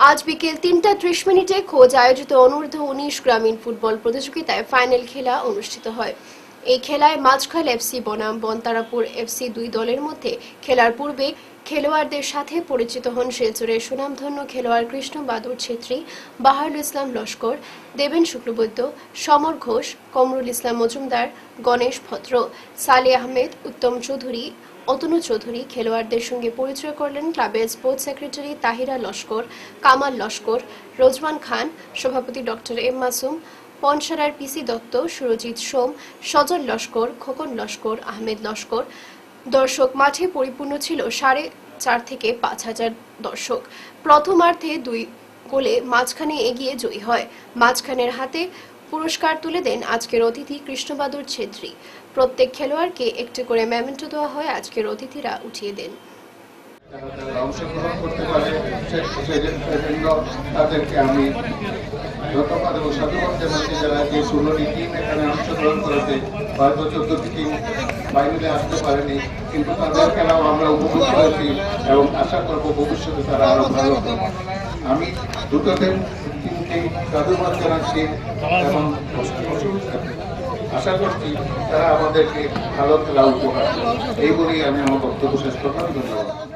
আজ বিকেল ৩:৩০ খোঁজ আয়োজিত অনূর্ধ্ব ১৯ গ্রামীণ ফুটবল প্রতিযোগিতায় ফাইনাল খেলা অনুষ্ঠিত হয়। এই খেলায় মাঝখাল এফসি বনাম বনতারাপুর এফসি দুই দলের মধ্যে খেলার পূর্বে খেলোয়াড়দের সাথে পরিচিত হন শিলচরের সুনামধন্য খেলোয়াড় কৃষ্ণ বাদুর ছেত্রী, বাহারুল ইসলাম লস্কর, দেবেন শুক্লবৈদ্য, সমর ঘোষ, কমরুল ইসলাম মজুমদার, গণেশ ভদ্র, সালে আহমেদ, উত্তম চৌধুরী, অতনু চৌধুরী। খেলোয়াড়দের সঙ্গে পরিচয় করলেন ক্লাবের স্পোর্টস সেক্রেটারি তাহিরা লস্কর, কামাল লস্কর, রোজমান খান, সভাপতি ডক্টর এম মাসুম, পনসারার পিসি দত্ত, সুরজিৎ সোম, সজল লস্কর, খোকন লস্কর, আহমেদ লস্কর। দর্শক মাঠে পরিপূর্ণ ছিল 4,500 থেকে 5,000 দর্শক। প্রথমার্ধে 2 গোলে মাঝখানে এগিয়ে জয়ী হয়। মাঝখানের হাতে পুরস্কার তুলে দেন আজকের অতিথি কৃষ্ণবাদুর ছেত্রী। প্রত্যেক খেলোয়াড়কে একটি করে মেমেন্টো দেওয়া হয়। আজকের অতিথিরা উঠিয়ে দেন। অংশগ্রহণ করতে পারে সেজন্য তাদেরকে আমি ধন্যবাদ এবং সাধুবাদ জানাচ্ছি, যারা যে 16টি টিম এখানে অংশগ্রহণ করেছে। হয়তো 14টি টিম বাইরে আসতে পারেনি, কিন্তু তাদের খেলাও আমরা উপভোগ করেছি এবং আশা করব ভবিষ্যতে তারা আরো ভালো করবে। আমি দুটো টিমকে সাধুবাদ জানাচ্ছি এবং আশা করছি তারা আমাদেরকে ভালো খেলা উপহার। এই বলেই আমি আমার বক্তব্য শেষ করলাম। ধন্যবাদ।